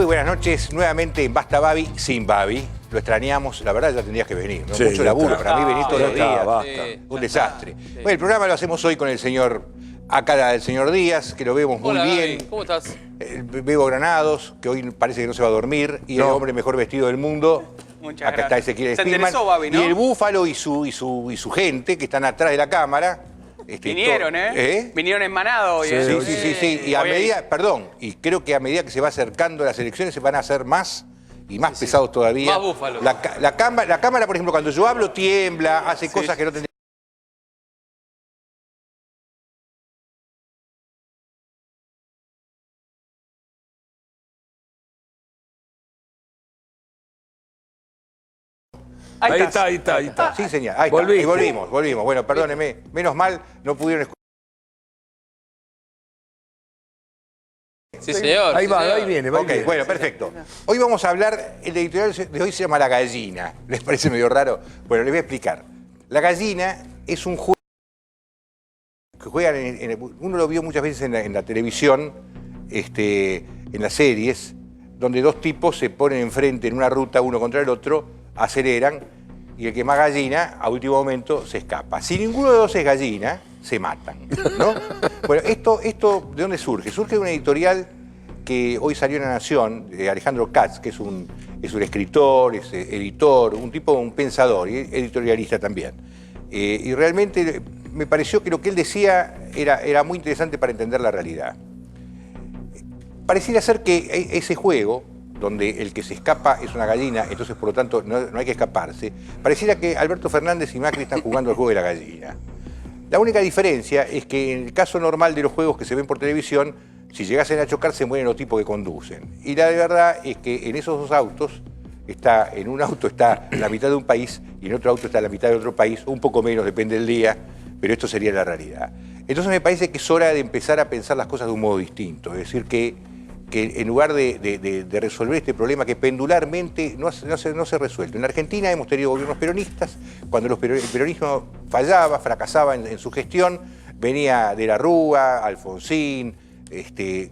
Muy buenas noches, nuevamente en Basta Babi, sin Babi. Lo extrañamos, la verdad ya tendrías que venir, ¿no? Sí, mucho laburo, para mí venir todos los días, un desastre. Sí. Bueno, el programa lo hacemos hoy con el señor, acá el señor Díaz, que lo vemos muy bien. ¿Cómo estás? Bebo Granados, que hoy parece que no se va a dormir, y el hombre mejor vestido del mundo. Muchas acá gracias. Está Ezequiel Spillman, Babi, ¿no? y el Búfalo y su gente, que están atrás de la cámara. Vinieron, Vinieron en manado hoy, Sí. Y a medida, y creo que a medida que se va acercando las elecciones se van a hacer más y más pesados todavía. Más búfalos. La cámara, por ejemplo, cuando yo hablo tiembla, hace cosas que no tendría. Ahí está. Sí, señor. Ahí está. Y volvimos. Bueno, perdóneme. Menos mal, no pudieron escuchar. Sí, señor. Ahí va, ahí viene. Bueno, perfecto. Hoy vamos a hablar, el editorial de hoy se llama La Gallina. ¿Les parece medio raro? Bueno, les voy a explicar. La Gallina es un juego que juegan, uno lo vio muchas veces en la televisión, en las series, donde dos tipos se ponen enfrente en una ruta uno contra el otro, aceleran, y el que más gallina, a último momento, se escapa. Si ninguno de los dos es gallina, se matan, ¿no? Bueno, esto ¿de dónde surge? Surge de un editorial que hoy salió en La Nación, de Alejandro Katz, que es un escritor, es editor, un pensador, y editorialista también. Y realmente me pareció que lo que él decía era muy interesante para entender la realidad. Pareciera ser que ese juego, donde el que se escapa es una gallina, entonces por lo tanto no hay que escaparse, pareciera que Alberto Fernández y Macri están jugando el juego de la gallina. La única diferencia es que en el caso normal de los juegos que se ven por televisión, si llegasen a chocar se mueren los tipos que conducen. Y la verdad es que en esos dos autos, en un auto está la mitad de un país y en otro auto está la mitad de otro país, un poco menos, depende del día, pero esto sería la realidad. Entonces me parece que es hora de empezar a pensar las cosas de un modo distinto, es decir, que en lugar de resolver este problema que pendularmente no se resuelve. En la Argentina hemos tenido gobiernos peronistas, cuando el peronismo fallaba, fracasaba en su gestión, venía de la Rúa, Alfonsín,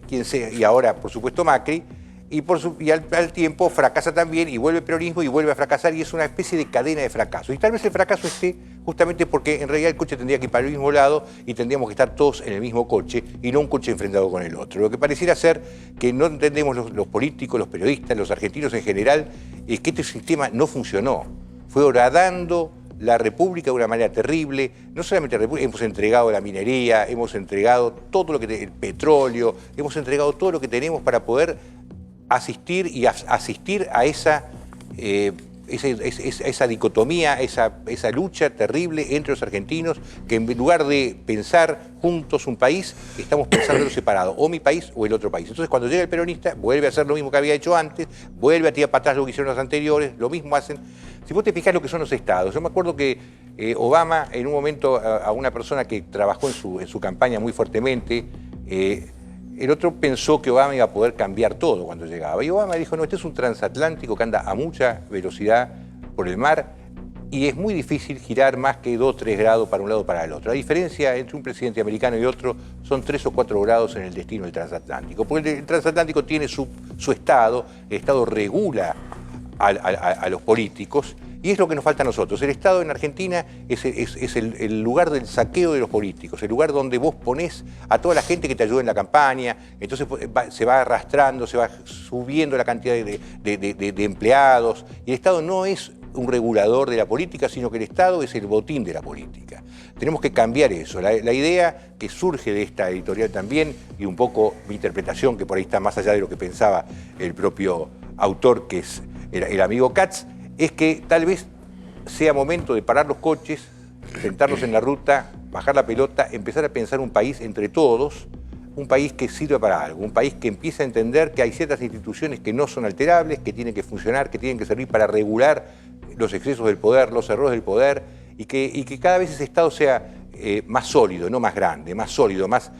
quien sea, y ahora por supuesto Macri, y al tiempo fracasa también y vuelve el peronismo y vuelve a fracasar y es una especie de cadena de fracasos. Y tal vez el fracaso esté justamente porque en realidad el coche tendría que ir para el mismo lado y tendríamos que estar todos en el mismo coche y no un coche enfrentado con el otro. Lo que pareciera ser que no entendemos los políticos, los periodistas, los argentinos en general, es que este sistema no funcionó. Fue horadando la República de una manera terrible. No solamente la República, hemos entregado la minería, hemos entregado todo lo que el petróleo, hemos entregado todo lo que tenemos para poder asistir a esa dicotomía, esa lucha terrible entre los argentinos, que en lugar de pensar juntos un país, estamos pensando separado, o mi país o el otro país. Entonces cuando llega el peronista, vuelve a hacer lo mismo que había hecho antes, vuelve a tirar para atrás lo que hicieron los anteriores, lo mismo hacen. Si vos te fijás lo que son los estados, yo me acuerdo que Obama, en un momento, a una persona que trabajó en su campaña muy fuertemente, el otro pensó que Obama iba a poder cambiar todo cuando llegaba. Y Obama dijo, no, este es un transatlántico que anda a mucha velocidad por el mar y es muy difícil girar más que 2 o 3 grados para un lado o para el otro. La diferencia entre un presidente americano y otro son 3 o 4 grados en el destino del transatlántico. Porque el transatlántico tiene su estado, el Estado regula a los políticos. Y es lo que nos falta a nosotros. El Estado en Argentina es el lugar del saqueo de los políticos, el lugar donde vos ponés a toda la gente que te ayuda en la campaña, entonces se va arrastrando, se va subiendo la cantidad de empleados. Y el Estado no es un regulador de la política, sino que el Estado es el botín de la política. Tenemos que cambiar eso. La idea que surge de esta editorial también, y un poco mi interpretación, que por ahí está más allá de lo que pensaba el propio autor, que es el amigo Katz, es que tal vez sea momento de parar los coches, sentarnos en la ruta, bajar la pelota, empezar a pensar un país entre todos, un país que sirva para algo, un país que empiece a entender que hay ciertas instituciones que no son alterables, que tienen que funcionar, que tienen que servir para regular los excesos del poder, los errores del poder, y que cada vez ese Estado sea más sólido, no más grande, más sólido, más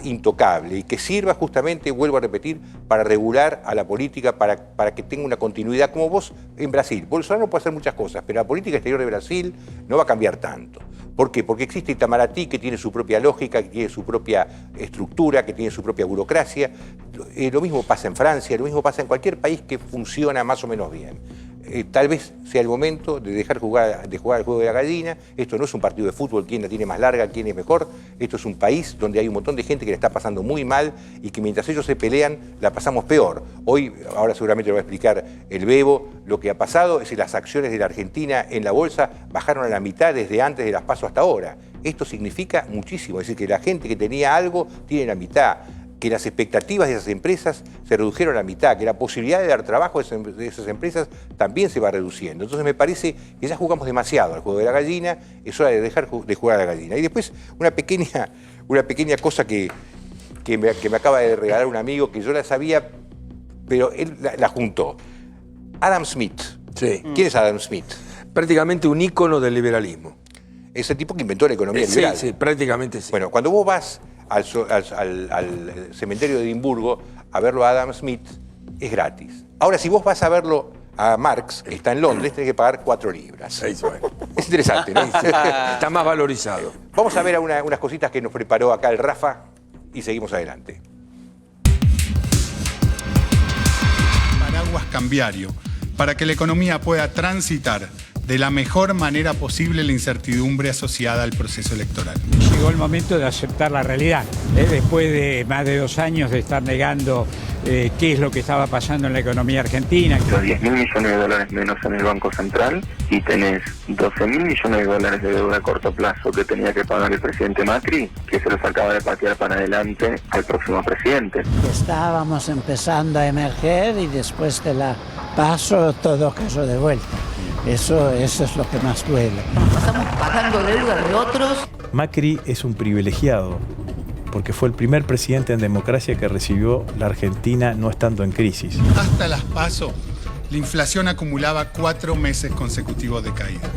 intocable, y que sirva justamente, vuelvo a repetir, para regular a la política, para que tenga una continuidad, como vos en Brasil. Bolsonaro puede hacer muchas cosas, pero la política exterior de Brasil no va a cambiar tanto. ¿Por qué? Porque existe Itamaraty, que tiene su propia lógica, que tiene su propia estructura, que tiene su propia burocracia. Lo mismo pasa en Francia, lo mismo pasa en cualquier país que funciona más o menos bien. Tal vez sea el momento de dejar de jugar el juego de la gallina. Esto no es un partido de fútbol, quién la tiene más larga, quién es mejor. Esto es un país donde hay un montón de gente que la está pasando muy mal y que mientras ellos se pelean, la pasamos peor. Hoy, ahora seguramente lo va a explicar el Bebo, lo que ha pasado es que las acciones de la Argentina en la bolsa bajaron a la mitad desde antes de las PASO hasta ahora. Esto significa muchísimo, es decir, que la gente que tenía algo tiene la mitad, que las expectativas de esas empresas se redujeron a la mitad, que la posibilidad de dar trabajo de esas empresas también se va reduciendo. Entonces me parece que ya jugamos demasiado al juego de la gallina, es hora de dejar de jugar a la gallina. Y después una pequeña cosa que me acaba de regalar un amigo, que yo la sabía, pero él la juntó. Adam Smith. Sí. ¿Quién es Adam Smith? Prácticamente un ícono del liberalismo. Es el tipo que inventó la economía liberal. Sí, prácticamente sí. Bueno, cuando vos vas al cementerio de Edimburgo a verlo a Adam Smith, es gratis. Ahora, si vos vas a verlo a Marx, que está en Londres, tenés que pagar 4 libras. Es interesante, ¿no? Está más valorizado. Vamos a ver unas cositas que nos preparó acá el Rafa y seguimos adelante. Paraguas cambiario, para que la economía pueda transitar de la mejor manera posible la incertidumbre asociada al proceso electoral. Llegó el momento de aceptar la realidad. Después de más de 2 años de estar negando qué es lo que estaba pasando en la economía argentina. Los 10.000 millones de dólares menos en el Banco Central y tenés 12.000 millones de dólares de deuda a corto plazo que tenía que pagar el presidente Macri, que se los acaba de patear para adelante al próximo presidente. Estábamos empezando a emerger y después de la PASO todo cayó de vuelta. Eso es lo que más duele. Estamos pagando deuda de otros. Macri es un privilegiado, porque fue el primer presidente en democracia que recibió la Argentina no estando en crisis. Hasta las PASO, la inflación acumulaba 4 meses consecutivos de caída.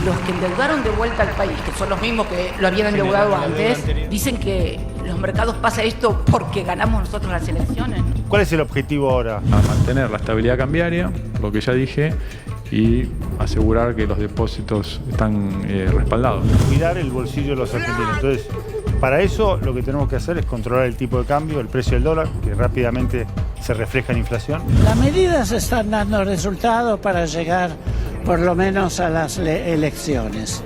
Los que endeudaron de vuelta al país, que son los mismos que lo habían endeudado antes, dicen que los mercados pasa esto porque ganamos nosotros las elecciones. ¿Cuál es el objetivo ahora? A mantener la estabilidad cambiaria, lo que ya dije, y asegurar que los depósitos están respaldados. Cuidar el bolsillo de los argentinos. Entonces, para eso lo que tenemos que hacer es controlar el tipo de cambio, el precio del dólar, que rápidamente se refleja en inflación. Las medidas están dando resultados para llegar por lo menos a las elecciones.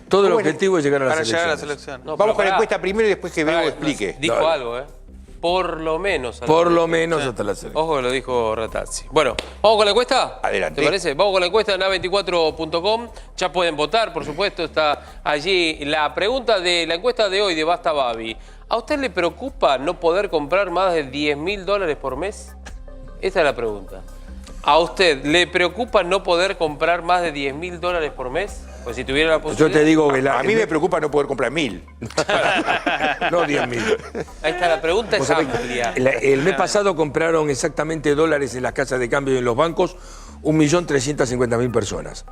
Todo el objetivo es llegar a las Para elecciones. llegar a las elecciones. No, Vamos con la encuesta primero y después que Bebo explique. Dijo Dale. algo, ¿eh? Por lo menos. Por lo menos hasta las elecciones. Ojo que lo dijo Ratazzi. Bueno, ¿vamos con la encuesta? Adelante. ¿Te parece? Vamos con la encuesta en A24.com. Ya pueden votar, por supuesto. Está allí la pregunta de la encuesta de hoy de Basta Babi. ¿A usted le preocupa no poder comprar más de $10.000 por mes? Esta es la pregunta. ¿A usted le preocupa no poder comprar más de $10.000 por mes? Pues si tuviera la posibilidad. Yo te digo que A mí me preocupa no poder comprar 1.000. No 10.000. Ahí está, la pregunta es amplia. El mes pasado compraron exactamente dólares en las casas de cambio y en los bancos 1.350.000 personas,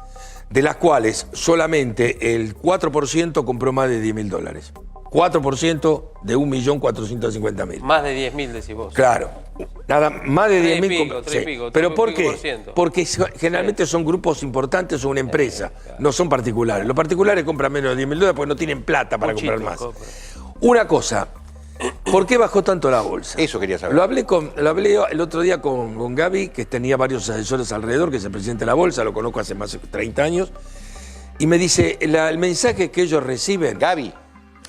de las cuales solamente el 4% compró más de $10.000. 4% de 1.450.000. Más de 10.000 decís vos. Claro. Nada, más de 3 y 10.000. pico, 3 y pico, ¿Pero 3 y por pico qué? por ciento. Porque generalmente son grupos importantes o una empresa, no son particulares. Los particulares compran menos de $10.000 porque no tienen plata para comprar más. Una cosa, ¿por qué bajó tanto la bolsa? Eso quería saber. Lo hablé el otro día con Gaby, que tenía varios asesores alrededor, que es el presidente de la bolsa, lo conozco hace más de 30 años, y me dice, el mensaje que ellos reciben... Gaby.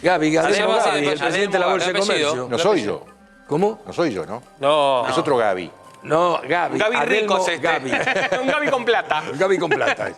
Gaby, el Además, presidente de la Bolsa de apellido. Comercio. No soy yo. ¿Cómo? No soy yo, ¿no? No. Es otro Gaby. No, Gaby. Un Gaby rico Adelmo es este. Gaby. Un Gaby con plata. Gaby con plata.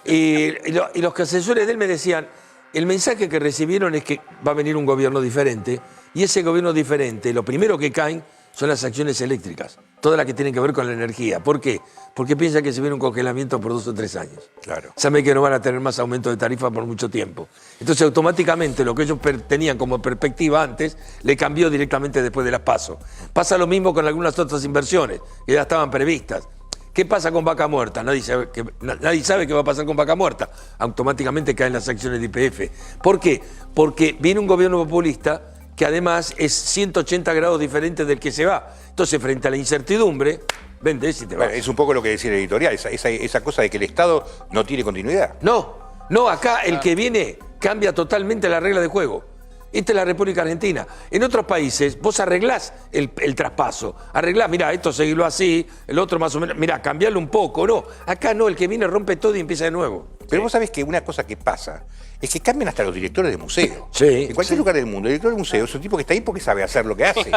Y los asesores de él me decían, el mensaje que recibieron es que va a venir un gobierno diferente, y ese gobierno diferente, lo primero que caen son las acciones eléctricas, todas las que tienen que ver con la energía. ¿Por qué? Porque piensan que se viene un congelamiento por 2 o 3 años. Claro. Saben que no van a tener más aumento de tarifa por mucho tiempo. Entonces, automáticamente, lo que ellos tenían como perspectiva antes, le cambió directamente después de las PASO. Pasa lo mismo con algunas otras inversiones, que ya estaban previstas. ¿Qué pasa con Vaca Muerta? Nadie sabe qué va a pasar con Vaca Muerta. Automáticamente caen las acciones de YPF. ¿Por qué? Porque viene un gobierno populista que además es 180 grados diferente del que se va. Entonces, frente a la incertidumbre, vendés y te vas. Bueno, es un poco lo que decía el editorial, esa cosa de que el Estado no tiene continuidad. No, acá el que viene cambia totalmente la regla de juego. Esta es la República Argentina. En otros países vos arreglás el traspaso. Arreglás, mirá, esto seguirlo así, el otro más o menos, mirá, cambiarlo un poco. No, acá no, el que viene rompe todo y empieza de nuevo. Pero vos sabés que una cosa que pasa es que cambian hasta los directores de museo. Sí. En cualquier lugar del mundo, el director de museo es un tipo que está ahí porque sabe hacer lo que hace.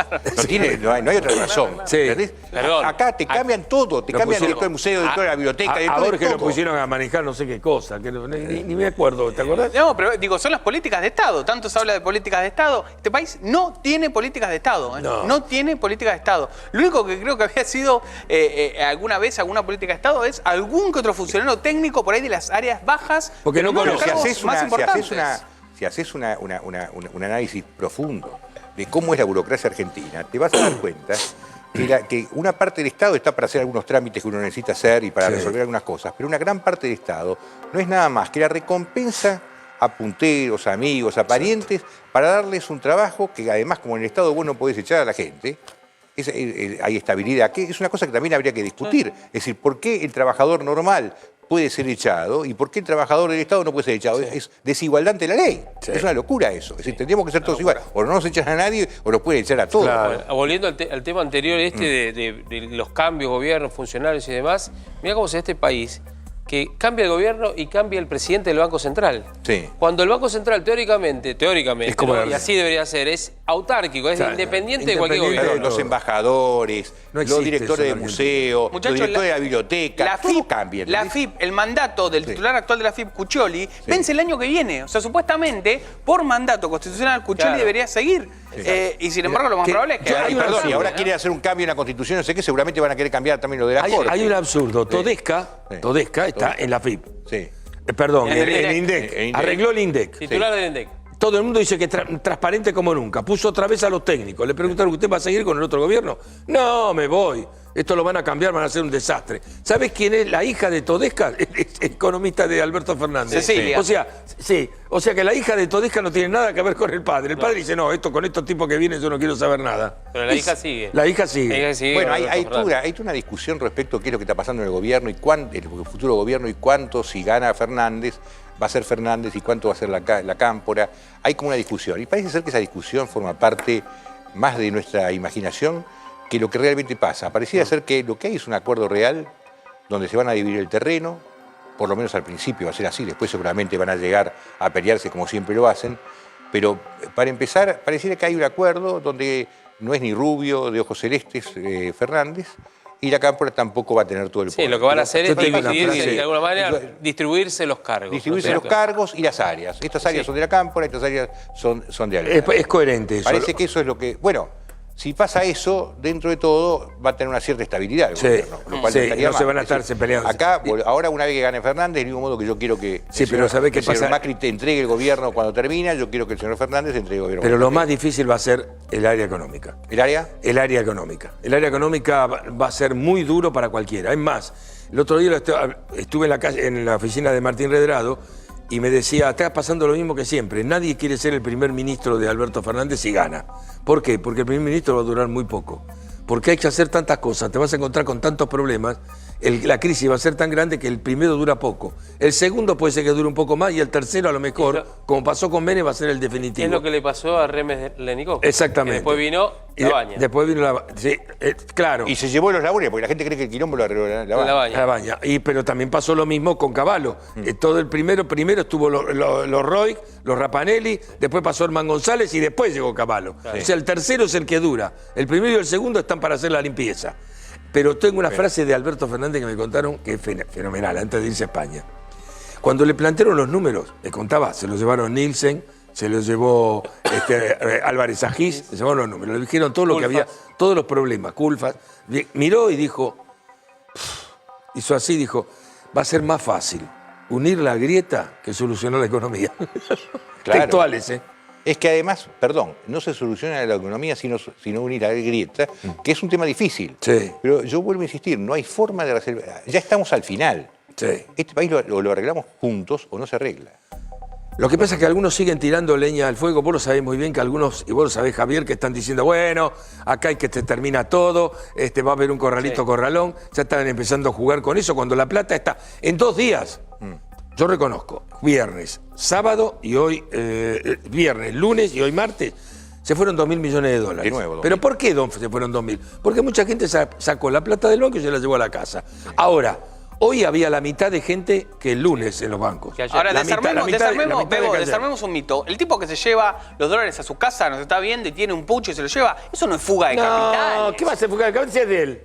No hay otra razón. Sí. ¿Entendés? Perdón. Acá te cambian todo. Te cambian el director del museo, el director de la biblioteca, A director de Borges lo todo. pusieron a manejar no sé qué cosa, que ni me acuerdo, ¿te acordás? No, pero digo, son las políticas de Estado. Tanto se habla de políticas de Estado. Este país no tiene políticas de Estado. No tiene políticas de Estado. Lo único que creo que había sido alguna vez alguna política de Estado es algún que otro funcionario técnico por ahí de las áreas bajas. Porque no los conoce. cargos más importantes. Si haces un análisis profundo de cómo es la burocracia argentina, te vas a dar cuenta que una parte del Estado está para hacer algunos trámites que uno necesita hacer y para resolver algunas cosas, pero una gran parte del Estado no es nada más que la recompensa a punteros, a amigos, a parientes, para darles un trabajo que además, como en el Estado vos no podés echar a la gente, hay estabilidad, que es una cosa que también habría que discutir. Es decir, ¿por qué el trabajador normal puede ser echado y por qué el trabajador del Estado no puede ser echado? Es desigualdad ante la ley. Es una locura eso. Es decir, tendríamos que ser todos iguales. O no nos echan a nadie o nos pueden echar a todos. Bueno, volviendo al tema anterior de los cambios, gobiernos, funcionarios y demás, mira cómo es este país que cambia el gobierno y cambia el presidente del Banco Central. Sí. Cuando el Banco Central, teóricamente, Es como ¿no? Y así debería ser, es autárquico, es independiente de cualquier independiente gobierno. Los embajadores, No los existe directores eso de en museo, Muchachos, los directores de la biblioteca, todo cambia. La FIP, el mandato del titular actual de la FIP, Cuccioli, vence el año que viene. O sea, supuestamente, por mandato constitucional, Cuccioli debería seguir. Y sin embargo, lo más probable es que... Perdón, y ahora quieren hacer un cambio en la Constitución, no sé qué, seguramente van a querer cambiar también lo de la Corte. Hay un absurdo. Todesca está en la FIP. Sí. Perdón, En el INDEC. INDEC. Arregló el INDEC. Titular del INDEC. Todo el mundo dice que transparente como nunca. Puso otra vez a los técnicos. Le preguntaron, ¿usted va a seguir con el otro gobierno? No, me voy. Esto lo van a cambiar, van a hacer un desastre. ¿Sabes quién es la hija de Todesca? Es economista de Alberto Fernández. Cecilia. O sea que la hija de Todesca no tiene nada que ver con el padre. El padre dice, no, con estos tipos que vienen yo no quiero saber nada. Pero la hija sigue. La hija sigue. Bueno, hay toda una discusión respecto a qué es lo que está pasando en el gobierno y el futuro gobierno y cuánto, si gana Fernández, va a ser Fernández y cuánto va a ser la Cámpora. Hay como una discusión. Y parece ser que esa discusión forma parte más de nuestra imaginación que lo que realmente pasa. Pareciera ser que lo que hay es un acuerdo real donde se van a dividir el terreno, por lo menos al principio va a ser así, después seguramente van a llegar a pelearse como siempre lo hacen, pero para empezar pareciera que hay un acuerdo donde no es ni rubio, de ojos celestes, Fernández, y la Cámpora tampoco va a tener todo el poder. Sí, lo que van a hacer es tengo una dividir, frase. de alguna manera, distribuirse los cargos. Distribuirse los cargos y las áreas. Estas áreas son de la Cámpora, estas áreas son de Alvear. Es coherente eso. Parece que eso es lo que... Bueno, si pasa eso, dentro de todo va a tener una cierta estabilidad el gobierno. Lo cual estaría no se mal. van a Es decir, estarse peleando. Acá, ahora una vez que gane Fernández, del mismo modo que yo quiero que pero ¿sabés qué el señor pasa? Macri te entregue el gobierno cuando termina, yo quiero que el señor Fernández entregue el gobierno. Pero lo cuando más difícil va a ser el área económica. termine. ¿El área? El área económica. El área económica va a ser muy duro para cualquiera. Es más, el otro día estuve en la oficina de Martín Redrado y me decía, está pasando lo mismo que siempre. Nadie quiere ser el primer ministro de Alberto Fernández si gana. ¿Por qué? Porque el primer ministro va a durar muy poco. Porque hay que hacer tantas cosas, te vas a encontrar con tantos problemas, la crisis va a ser tan grande que el primero dura poco. El segundo puede ser que dure un poco más y el tercero a lo mejor, como pasó con Menem, va a ser el definitivo. Es lo que le pasó a Remes Lenikov. Exactamente. Que después vino Labaña. Después vino sí, claro. Y se llevó los laureles, porque la gente cree que el quilombo lo arregló Labaña. Labaña. Pero también pasó lo mismo con Cavallo. Todo el primero estuvo los Roig, los Rapanelli, después pasó Herman González y después llegó Cavallo. Claro. O sea, el tercero es el que dura. El primero y el segundo están para hacer la limpieza. Pero tengo una frase de Alberto Fernández que me contaron que es fenomenal, antes de irse a España. Cuando le plantearon los números, le contaba, se los llevaron Nielsen, se los llevó Álvarez Agís, se llevaron los números, le dijeron todo lo que había, todos los problemas, Culfas. Miró y dijo, hizo así, dijo, va a ser más fácil unir la grieta que solucionar la economía. Claro. Textuales, ¿eh? Es que además, no se soluciona la economía sino unir a la grieta, que es un tema difícil. Sí. Pero yo vuelvo a insistir, no hay forma de resolver. Ya estamos al final. Sí. Este país lo arreglamos juntos o no se arregla. Lo que pasa es que algunos siguen tirando leña al fuego. Vos lo sabés muy bien que algunos, y vos lo sabés, Javier, que están diciendo, bueno, acá hay que se termina todo, va a haber un corralito, corralón. Ya están empezando a jugar con eso cuando la plata está en 2 días. Yo reconozco, viernes, sábado y hoy, viernes, lunes y hoy martes, se fueron 2.000 millones de dólares. De nuevo, ¿Pero por qué se fueron 2.000? Porque mucha gente sacó la plata del banco y se la llevó a la casa. Ahora, hoy había la mitad de gente que el lunes en los bancos. Ahora, desarmemos un mito. El tipo que se lleva los dólares a su casa, nos está viendo y tiene un pucho y se lo lleva, eso no es fuga de capitales. No, ¿qué va a ser fuga de capitales si es de él?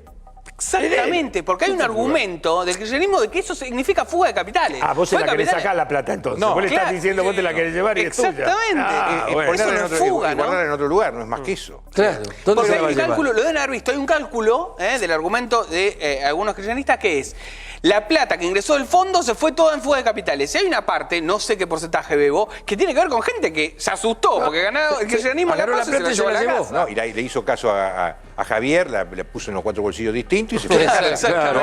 Exactamente, porque hay un argumento del kirchnerismo de que eso significa fuga de capitales. Ah, vos se la querés sacar la plata entonces. No, vos le estás diciendo vos te la querés llevar y es tuya. Exactamente. Bueno, eso no es fuga, ¿no? guardarla en otro lugar, no es más que eso. Claro. Porque hay un cálculo, lo deben haber visto, hay un cálculo del argumento de algunos kirchneristas que es la plata que ingresó del fondo se fue toda en fuga de capitales. Y hay una parte, no sé qué porcentaje, Bebo, que tiene que ver con gente que se asustó porque ganó el kirchnerismo agarró la plata y se la llevó. No, y le hizo caso a Javier, le puso en los 4 bolsillos distintos y se fue.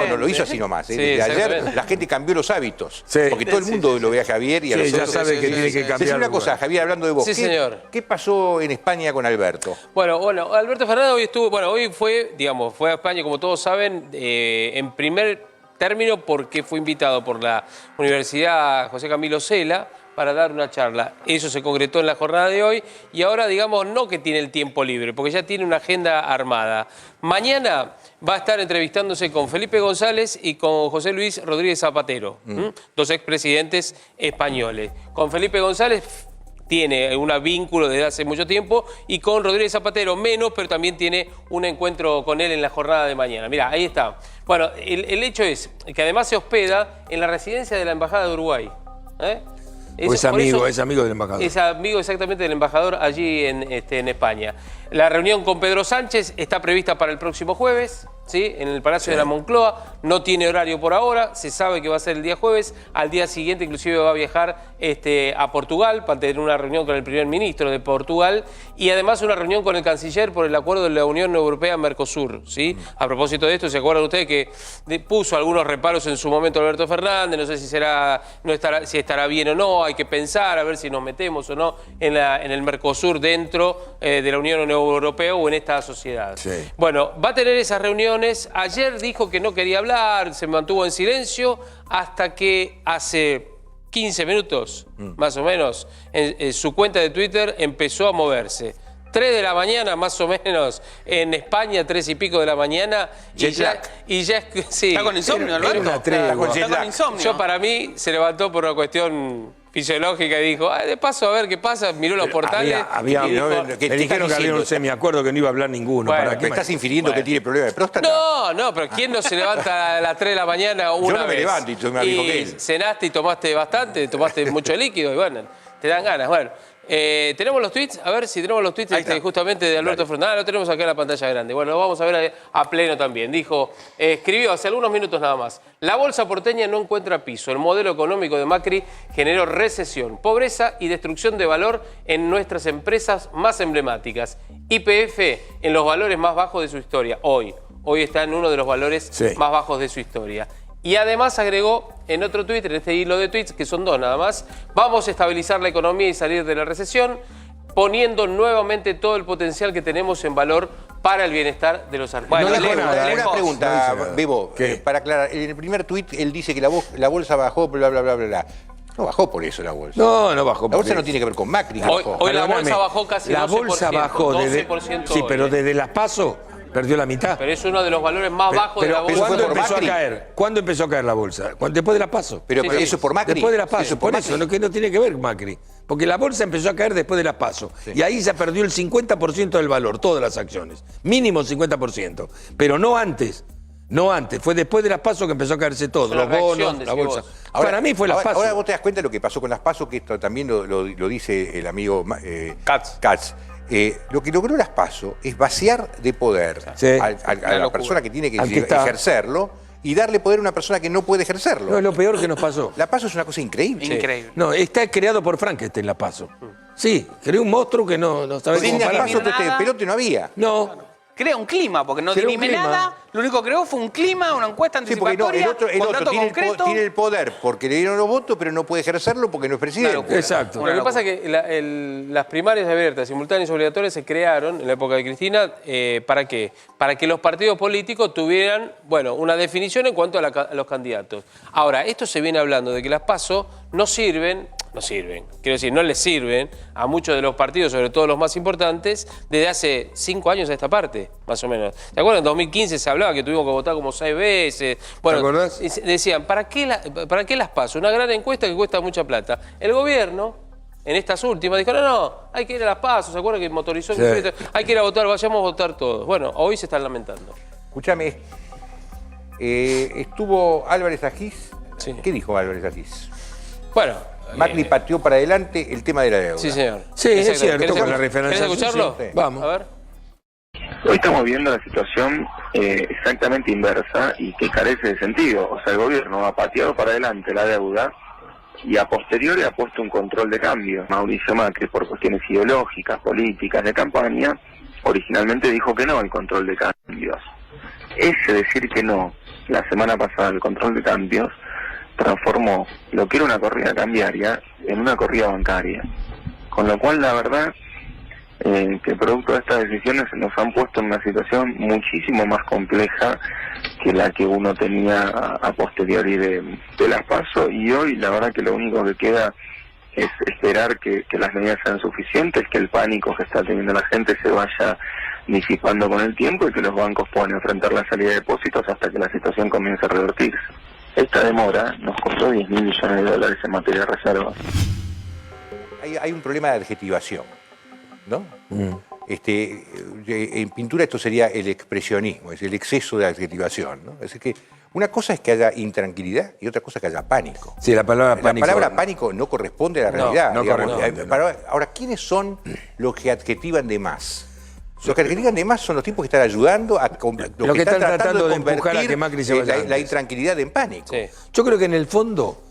No lo hizo así nomás. Desde ayer la gente cambió los hábitos. Porque todo el mundo lo ve a Javier y a los otros. Ya sabe que tiene que cambiar. Decime una cosa, Javier, hablando de vos. Sí, señor. ¿Qué pasó en España con Alberto? Bueno, Alberto Fernández hoy estuvo, hoy fue a España, como todos saben, en primer término porque fue invitado por la Universidad José Camilo Cela para dar una charla. Eso se concretó en la jornada de hoy y ahora, digamos, no que tiene el tiempo libre, porque ya tiene una agenda armada. Mañana va a estar entrevistándose con Felipe González y con José Luis Rodríguez Zapatero, dos expresidentes españoles. Con Felipe González tiene un vínculo desde hace mucho tiempo y con Rodríguez Zapatero menos, pero también tiene un encuentro con él en la jornada de mañana. Mirá, ahí está. Bueno, el hecho es que además se hospeda en la residencia de la Embajada de Uruguay. Es amigo del embajador. Es amigo exactamente del embajador allí en España. La reunión con Pedro Sánchez está prevista para el próximo jueves, ¿sí? En el Palacio de la Moncloa. No tiene horario por ahora, se sabe que va a ser el día jueves. Al día siguiente inclusive va a viajar a Portugal para tener una reunión con el primer ministro de Portugal y además una reunión con el canciller por el acuerdo de la Unión Europea-Mercosur, ¿sí? A propósito de esto, ¿se acuerdan ustedes que puso algunos reparos en su momento Alberto Fernández? No sé si estará bien o no, hay que pensar a ver si nos metemos o no en el Mercosur dentro de la Unión Europea o en esta sociedad. Sí. Bueno, va a tener esas reuniones. Ayer dijo que no quería hablar, se mantuvo en silencio hasta que hace 15 minutos, más o menos, en su cuenta de Twitter empezó a moverse. 3 de la mañana, más o menos, en España, 3 y pico de la mañana. Sí. ¿Está con insomnio, Alberto? Está con insomnio. Yo, para mí, se levantó por una cuestión fisiológica y dijo, de paso a ver qué pasa, miró los portales. Me dijeron que había un semiacuerdo que no iba a hablar ninguno. Bueno, ¿para qué estás infiriendo que tiene problemas de próstata? No, pero ¿quién no se levanta a las 3 de la mañana una vez? Yo no me levanto y tú me dijo que él. Cenaste y tomaste bastante, tomaste mucho líquido y bueno, te dan ganas. Bueno, tenemos los tweets, a ver si tenemos los tweets justamente de Alberto Fernández. Lo tenemos acá en la pantalla grande. Bueno, lo vamos a ver a pleno también. Dijo, escribió hace algunos minutos nada más: la bolsa porteña no encuentra piso. El modelo económico de Macri generó recesión, pobreza y destrucción de valor en nuestras empresas más emblemáticas. YPF en los valores más bajos de su historia. Hoy está en uno de los valores más bajos de su historia. Y además agregó en otro tuit, en este hilo de tweets, que son 2 nada más: vamos a estabilizar la economía y salir de la recesión, poniendo nuevamente todo el potencial que tenemos en valor para el bienestar de los argentinos. Una pregunta, Bebo, para aclarar. En el primer tuit él dice que la bolsa bajó, bla, bla, bla, bla, bla. No bajó por eso la bolsa. No bajó. La bolsa no tiene que ver con Macri. Hoy la bolsa bajó casi 12%. La bolsa bajó 12%. Sí, pero desde las PASO perdió la mitad. Pero es uno de los valores más bajos de la bolsa. ¿Cuándo empezó a caer? ¿Cuándo empezó a caer la bolsa? Después de las PASO. Pero eso es por Macri. Después de las PASO. Por eso, que no tiene que ver Macri. Porque la bolsa empezó a caer después de las PASO. Y ahí se perdió el 50% del valor, todas las acciones. Mínimo el 50%. Pero no antes. No antes, fue después de las PASO que empezó a caerse todo, los bonos, la bolsa. Ahora, para mí fue las PASO. Ahora vos te das cuenta de lo que pasó con las PASO, que esto también lo dice el amigo Katz. Lo que logró las PASO es vaciar de poder a la persona que tiene que ejercerlo y darle poder a una persona que no puede ejercerlo. No, es lo peor que nos pasó. La PASO es una cosa increíble. Increíble. No, está creado por Frankenstein la PASO. Sí, creó un monstruo que no sabe cómo parar. Sin la PASO Perote no había. No. crea un clima, porque no Crea un dirime clima. nada, lo único que creó fue un clima, una encuesta Sí, porque no, anticipatoria, con datos concretos. tiene el poder porque le dieron los votos, pero no puede ejercerlo porque no es presidente. Exacto. Lo que pasa es que las primarias abiertas, simultáneas y obligatorias se crearon en la época de Cristina, ¿para qué? Para que los partidos políticos tuvieran, bueno, una definición en cuanto a los candidatos. Ahora, esto se viene hablando de que las PASO no sirven, quiero decir, no les sirven a muchos de los partidos, sobre todo los más importantes, desde hace 5 años a esta parte, más o menos. ¿Te acuerdas? En 2015 se hablaba que tuvimos que votar como 6 veces. Bueno, ¿te acordás? Decían, ¿para qué las PASO? Una gran encuesta que cuesta mucha plata. El gobierno, en estas últimas, dijo, no, hay que ir a las PASO, ¿se acuerdan que motorizó? Sí. Hay que ir a votar, vayamos a votar todos. Bueno, hoy se están lamentando. Escúchame, estuvo Álvarez Agis. Sí. ¿Qué dijo Álvarez Agis? Bueno. Macri pateó para adelante el tema de la deuda. Sí, señor. Sí, es cierto, ¿Querés con la referencia. ¿Querés escucharlo? Sí. Vamos. A ver. Hoy estamos viendo la situación exactamente inversa y que carece de sentido. O sea, el gobierno ha pateado para adelante la deuda y a posteriori ha puesto un control de cambio. Mauricio Macri, por cuestiones ideológicas, políticas, de campaña, originalmente dijo que no al control de cambios. Ese decir que no, la semana pasada, el control de cambios, transformó lo que era una corrida cambiaria en una corrida bancaria. Con lo cual, la verdad, que producto de estas decisiones nos han puesto en una situación muchísimo más compleja que la que uno tenía a posteriori de las PASO, y hoy la verdad que lo único que queda es esperar que las medidas sean suficientes, que el pánico que está teniendo la gente se vaya disipando con el tiempo y que los bancos puedan enfrentar la salida de depósitos hasta que la situación comience a revertirse. Esta demora nos costó 10.000 millones de dólares en materia de reservas. Hay un problema de adjetivación, ¿no? En pintura esto sería el expresionismo, es el exceso de adjetivación, ¿no? Es decir, que una cosa es que haya intranquilidad y otra cosa es que haya pánico. Sí, la palabra pánico. La palabra pánico no corresponde a la realidad. No digamos. corresponde, no. Ahora, ¿quiénes son los que adjetivan de más? Los que adjetivan de más son los tipos que están ayudando a Lo que están tratando de empujar a convertir que Macri se vaya la antes. intranquilidad en pánico. Sí. Yo creo que en el fondo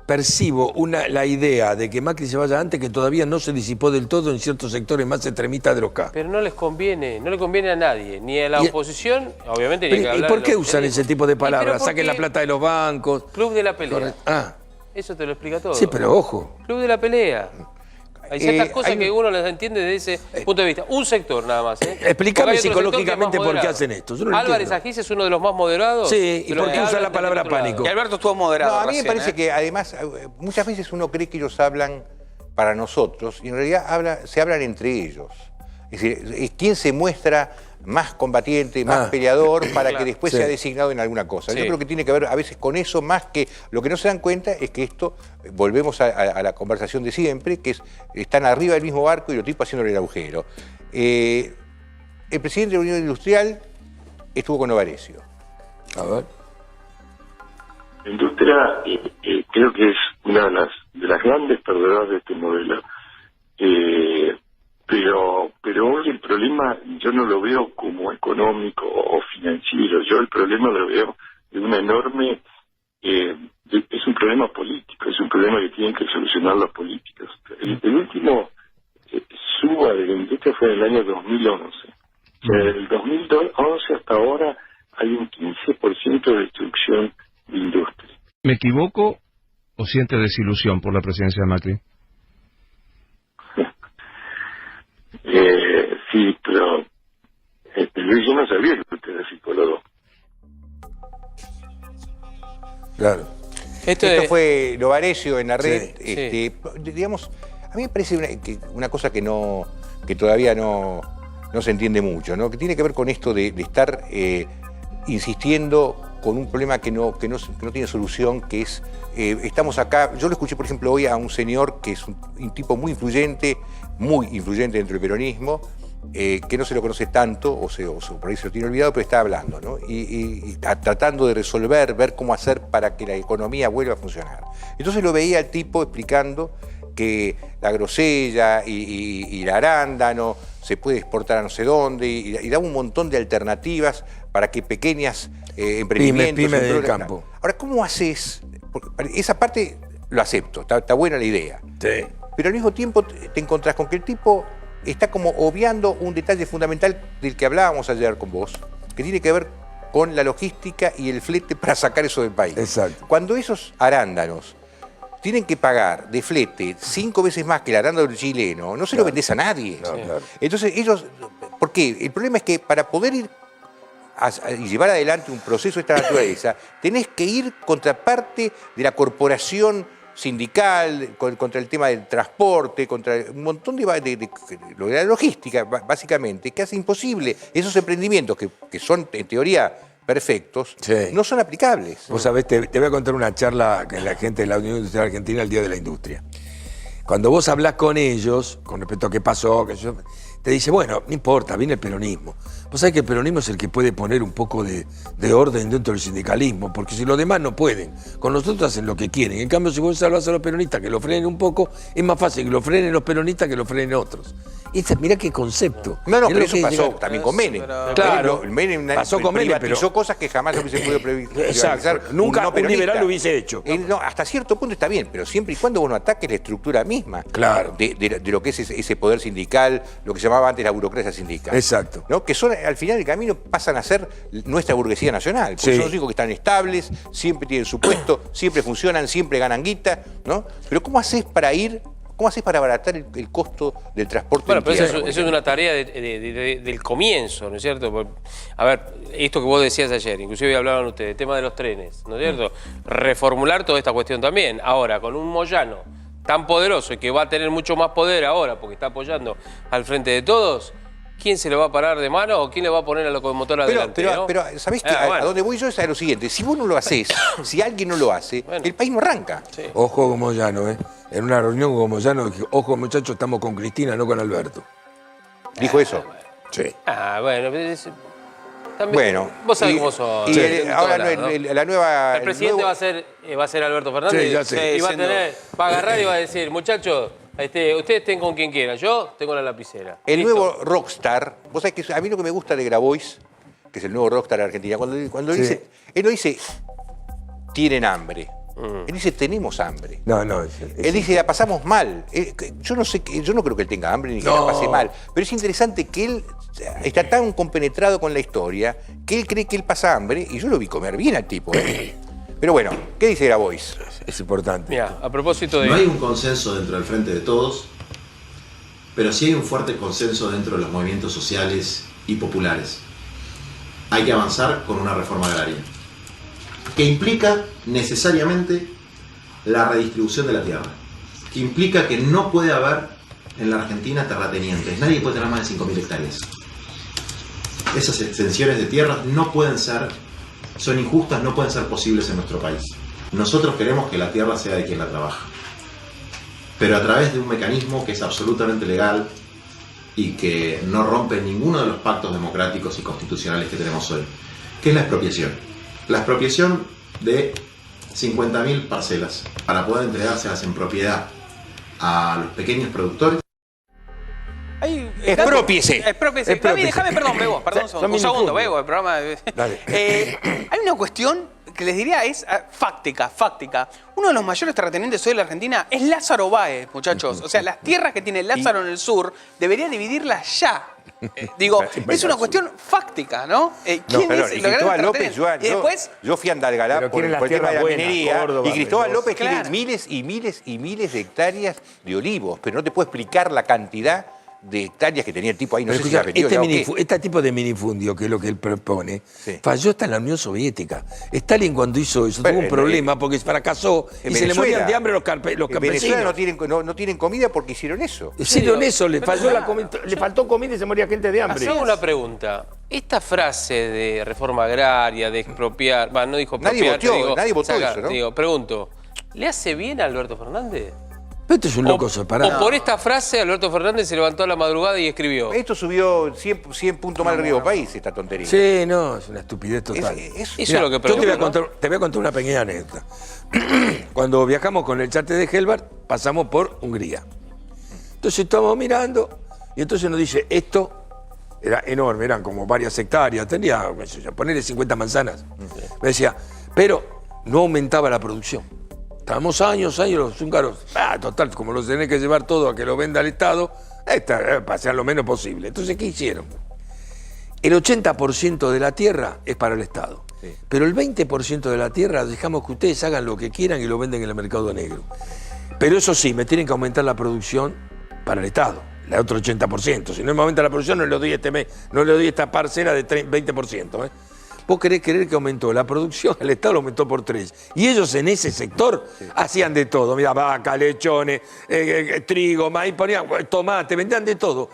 percibo la idea de que Macri se vaya antes, que todavía no se disipó del todo en ciertos sectores más extremistas de los K. Pero no les conviene, no le conviene a nadie, ni a la oposición, obviamente ni que ¿Y hablar por de qué los usan periodistas. ese tipo de Y pero palabras? porque Saquen la plata de los bancos. Club de la pelea. Ah, Eso te lo explica todo. sí, pero ojo. Club de la pelea. Hay ciertas cosas hay que uno las entiende desde ese punto de vista. Un sector nada más. Explícame Porque hay otro psicológicamente sector que es más por qué moderado. hacen esto. Yo no lo Álvarez entiendo. Agis es uno de los más moderados. Sí, ¿y de los por qué que usa la hablan palabra del otro lado. pánico? Y Alberto estuvo moderado. No, a mí me recién, parece que además muchas veces uno cree que ellos hablan para nosotros y en realidad se hablan entre ellos. Es decir, quién se muestra más combatiente, más peleador para que después sea designado en alguna cosa. Yo creo que tiene que ver a veces con eso más que lo que no se dan cuenta es que esto, volvemos a la conversación de siempre, que están arriba del mismo barco y los tipos haciéndole el agujero. El presidente de la Unión Industrial estuvo con Novarecio. A ver. La industria creo que es una de las grandes perdedoras de este modelo, pero hoy el problema yo no lo veo como económico o financiero, yo el problema lo veo de una enorme, es un problema político, es un problema que tienen que solucionar los políticos. El último suba de la industria fue en el año 2011. O sea, del 2011 hasta ahora hay un 15% de destrucción de industria. ¿Me equivoco o siente desilusión por la presidencia de Macri? Sí, pero Luis, yo no sabía que usted era psicólogo. Claro. Esto fue Novarecio en la red. Sí. Digamos, a mí me parece una cosa que todavía no se entiende mucho, ¿no? Que tiene que ver con esto de estar insistiendo con un problema que no tiene solución, que es, estamos acá, yo lo escuché por ejemplo hoy a un señor que es un tipo muy influyente dentro del peronismo, que no se lo conoce tanto, o por ahí se lo tiene olvidado, pero está hablando, ¿no? Y tratando de resolver, ver cómo hacer para que la economía vuelva a funcionar. Entonces lo veía el tipo explicando que la grosella y el arándano se puede exportar a no sé dónde, y daba un montón de alternativas para que pequeñas emprendimientos... Pyme del campo. Ahora, ¿cómo haces? Porque esa parte lo acepto, está buena la idea. Sí. Pero al mismo tiempo te encontrás con que el tipo está como obviando un detalle fundamental del que hablábamos ayer con vos, que tiene que ver con la logística y el flete para sacar eso del país. Exacto. Cuando esos arándanos tienen que pagar de flete 5 veces más que el arándano chileno, no se lo vendés a nadie. Claro. Entonces ellos, ¿por qué? El problema es que para poder ir y llevar adelante un proceso de esta naturaleza, tenés que ir contraparte de la corporación sindical, contra el tema del transporte, contra un montón de la logística, básicamente, que hace imposible esos emprendimientos que son, en teoría, perfectos, no son aplicables. Vos sabés, te voy a contar una charla que la gente de la Unión Industrial Argentina el Día de la Industria. Cuando vos hablás con ellos, con respecto a qué pasó, te dice, bueno, no importa, viene el peronismo. Vos sabés que el peronismo es el que puede poner un poco de orden dentro del sindicalismo, porque si los demás no pueden, con nosotros hacen lo que quieren. En cambio, si vos salvás a los peronistas que lo frenen un poco, es más fácil que lo frenen los peronistas que lo frenen otros. Mirá qué concepto. No, pero eso pasó también con Menem. Claro, Menem pasó con Menem, privatizó cosas que jamás se hubiese podido privatizar. Exacto. Nunca un liberal lo hubiese hecho. No, hasta cierto punto está bien, pero siempre y cuando vos no ataques la estructura misma de lo que es ese poder sindical, lo que se llamaba antes la burocracia sindical. Exacto. ¿No? Que son, al final del camino, pasan a ser nuestra burguesía nacional. Porque son los únicos que están estables, siempre tienen su puesto, siempre funcionan, siempre ganan guita, ¿no? Pero ¿cómo haces para abaratar el costo del transporte? Bueno, pero eso es una tarea del comienzo, ¿no es cierto? A ver, esto que vos decías ayer, inclusive hablaban ustedes, el tema de los trenes, ¿no es cierto? Reformular toda esta cuestión también. Ahora, con un Moyano tan poderoso y que va a tener mucho más poder ahora porque está apoyando al Frente de Todos, ¿quién se le va a parar de mano o quién le va a poner la locomotora adelante? Pero ¿sabés qué? A donde voy yo es a lo siguiente. Si vos no lo hacés, si alguien no lo hace, el país no arranca. Sí. Ojo con Moyano, ¿eh? En una reunión con Moyano dije, ojo muchachos, estamos con Cristina, no con Alberto. ¿Dijo eso? Sí. Bueno, también, bueno. Vos sabés cómo son. Ahora la nueva... El presidente va a ser Alberto Fernández. Sí, ya sé. Y va a agarrar y va a decir, muchachos, ustedes estén con quien quieran, yo tengo la lapicera. El nuevo rockstar, vos sabés que a mí lo que me gusta de Grabois, que es el nuevo rockstar de Argentina, cuando dice, él no dice, tienen hambre. Él dice, tenemos hambre. Él dice, la pasamos mal. Yo no creo que él tenga hambre ni que la pase mal, pero es interesante que él está tan compenetrado con la historia que él cree que él pasa hambre, y yo lo vi comer bien al tipo. Pero bueno, ¿qué dice Grabois? Es importante. Mira, a propósito de... No hay un consenso dentro del Frente de Todos, pero sí hay un fuerte consenso dentro de los movimientos sociales y populares. Hay que avanzar con una reforma agraria, que implica necesariamente la redistribución de la tierra, que implica que no puede haber en la Argentina terratenientes, nadie puede tener más de 5.000 hectáreas. Esas extensiones de tierras no pueden ser, son injustas, no pueden ser posibles en nuestro país. Nosotros queremos que la tierra sea de quien la trabaja, pero a través de un mecanismo que es absolutamente legal y que no rompe ninguno de los pactos democráticos y constitucionales que tenemos hoy, que es la expropiación. La expropiación de 50.000 parcelas para poder entregárselas en propiedad a los pequeños productores. Expropiese. Gaby, déjame, perdón, un segundo, Bego, el programa. Hay una cuestión que les diría es fáctica. Uno de los mayores terratenientes hoy de la Argentina es Lázaro Báez, muchachos. O sea, las tierras que tiene Lázaro en el sur debería dividirlas ya. Es una cuestión fáctica, ¿no? ¿Quién es y Cristóbal López, yo fui a Andalgalá por el tema de la minería, y Cristóbal López tiene miles y miles y miles de hectáreas de olivos, pero no te puedo explicar la cantidad de hectáreas que tenía el tipo ahí. No sé si la vendió ya o qué. Este tipo de minifundio, que es lo que él propone, falló hasta en la Unión Soviética. Stalin, cuando hizo eso, tuvo un problema porque fracasó y se le morían de hambre los campesinos. En Venezuela no tienen comida porque hicieron eso. Hicieron eso, le faltó comida y se moría gente de hambre. Hacemos una pregunta. Esta frase de reforma agraria, de expropiar, no dijo expropiar. Nadie votó eso, ¿no? Pregunto, ¿le hace bien a Alberto Fernández? Esto es un loco separado. O por esta frase Alberto Fernández se levantó a la madrugada y escribió. Esto subió 100 puntos más arriba del país, esta tontería. Sí, no, es una estupidez total. Eso es lo que pregunto. Yo te voy a contar una pequeña anécdota. Cuando viajamos con el charter de Helbart, pasamos por Hungría. Entonces estábamos mirando y entonces nos dice, esto era enorme, eran como varias hectáreas, tenía, ponerle 50 manzanas. Me decía, pero no aumentaba la producción. Estábamos años los húngaros, total, como los tenés que llevar todo a que lo venda el Estado, pasear lo menos posible. Entonces, ¿qué hicieron? El 80% de la tierra es para el Estado. Sí. Pero el 20% de la tierra dejamos que ustedes hagan lo que quieran y lo venden en el mercado negro. Pero eso sí, me tienen que aumentar la producción para el Estado, el otro 80%. Si no me aumenta la producción, no le doy este mes, no le doy esta parcela de 20%. ¿Vos querés creer que aumentó la producción? El Estado lo aumentó por 3. Y ellos en ese sector hacían de todo. Mira, vaca, lechones, trigo, maíz, ponían tomate, vendían de todo.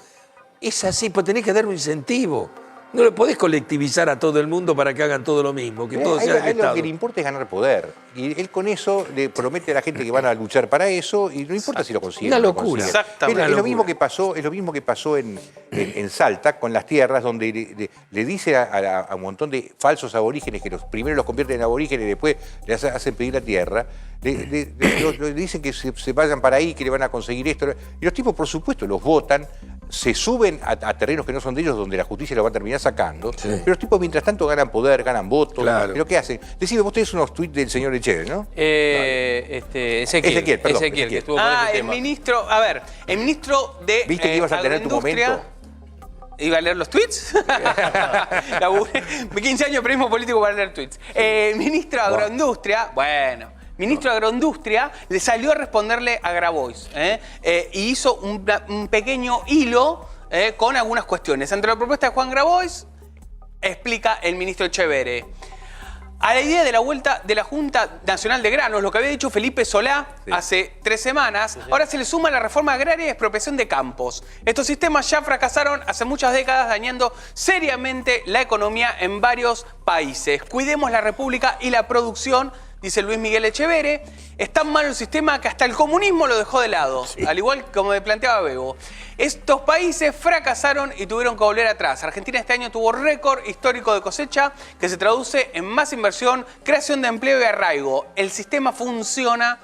Es así, pues tenés que dar un incentivo. No le podés colectivizar a todo el mundo para que hagan todo lo mismo, que todo sea del Estado. Lo que le importa es ganar poder. Y él con eso le promete a la gente que van a luchar para eso y no importa si lo consiguen. Una locura. Exactamente. Es lo mismo que pasó en Salta con las tierras, donde le dice a un montón de falsos aborígenes que primero los convierten en aborígenes y después les hacen pedir la tierra. Le dicen que se vayan para ahí, que le van a conseguir esto. Y los tipos, por supuesto, los votan, se suben a terrenos que no son de ellos, donde la justicia lo va a terminar sacando. Sí. Pero los tipos, mientras tanto, ganan poder, ganan votos. Claro. ¿Pero qué hacen? Decime, vos tenés unos tweets del señor Echeve, ¿no? Ezequiel, que estuvo con ese tema. El ministro de ¿Viste que ibas a tener tu momento? ¿Iba a leer los tweets? 15 años de periodismo político para leer tweets. Ministro de Agroindustria, Ministro de Agroindustria le salió a responderle a Grabois y hizo un pequeño hilo con algunas cuestiones. Entre la propuesta de Juan Grabois, explica el ministro Echevere. A la idea de la vuelta de la Junta Nacional de Granos, lo que había dicho Felipe Solá hace 3 semanas, ahora se le suma la reforma agraria y expropiación de campos. Estos sistemas ya fracasaron hace muchas décadas, dañando seriamente la economía en varios países. Cuidemos la República y la producción, dice Luis Miguel Echevere. Es tan malo el sistema que hasta el comunismo lo dejó de lado, al igual como me planteaba Bebo. Estos países fracasaron y tuvieron que volver atrás. Argentina este año tuvo récord histórico de cosecha que se traduce en más inversión, creación de empleo y arraigo. El sistema funciona.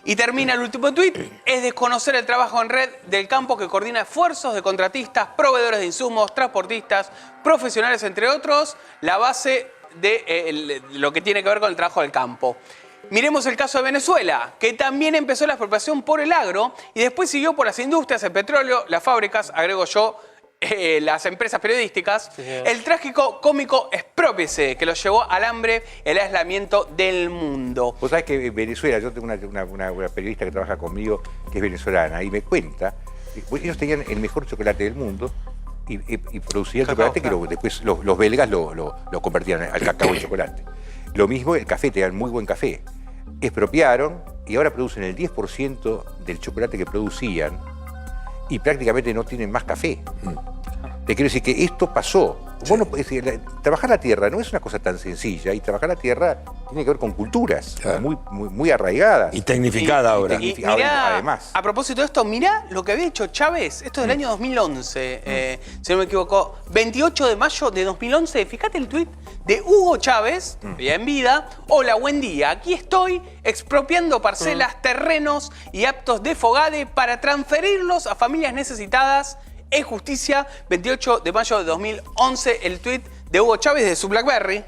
Y termina el último tuit, es desconocer el trabajo en red del campo que coordina esfuerzos de contratistas, proveedores de insumos, transportistas, profesionales, entre otros, la base de lo que tiene que ver con el trabajo del campo. Miremos el caso de Venezuela, que también empezó la expropiación por el agro y después siguió por las industrias, el petróleo, las fábricas, agrego yo, las empresas periodísticas. Sí, el trágico cómico Expropiese, que los llevó al hambre, el aislamiento del mundo. Vos sabés que en Venezuela, yo tengo una periodista que trabaja conmigo, que es venezolana, y me cuenta, ellos tenían el mejor chocolate del mundo, y producían chocolate que después los belgas lo convertían al cacao y chocolate. Lo mismo el café, tenían muy buen café. Expropiaron y ahora producen el 10% del chocolate que producían y prácticamente no tienen más café. Te quiero decir que esto pasó. Bueno, trabajar la tierra no es una cosa tan sencilla y trabajar la tierra tiene que ver con culturas muy arraigadas. Y tecnificada ahora. Mirá, además. A propósito de esto, mirá lo que había hecho Chávez. Esto es del año 2011, si no me equivoco. 28 de mayo de 2011. Fíjate el tuit de Hugo Chávez, ya en vida. Hola, buen día. Aquí estoy expropiando parcelas, terrenos y actos de Fogade para transferirlos a familias necesitadas. En justicia, 28 de mayo de 2011, el tuit de Hugo Chávez de su BlackBerry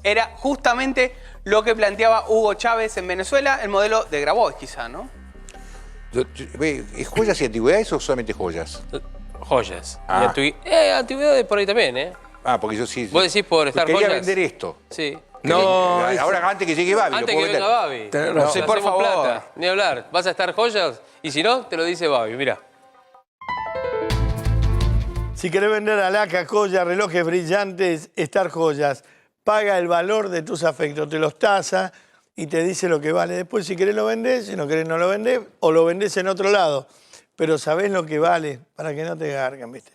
era justamente lo que planteaba Hugo Chávez en Venezuela, el modelo de Grabois quizá, ¿no? ¿Es joyas y antigüedades o solamente joyas? Joyas. Antigüedades por ahí también, ¿eh? Porque yo sí. ¿Vos decís por estar quería joyas? Vender esto. Sí. No, ahora antes que llegue Babi. Antes que venga Babi. No sé, por favor. Plata, ni hablar. ¿Vas a estar joyas? Y si no, te lo dice Babi, mirá. Si querés vender alhajas, joyas, relojes brillantes, Star Joyas paga el valor de tus afectos, te los tasa y te dice lo que vale. Después, si querés lo vendés, si no querés no lo vendés, o lo vendés en otro lado. Pero sabés lo que vale para que no te gargan, ¿viste?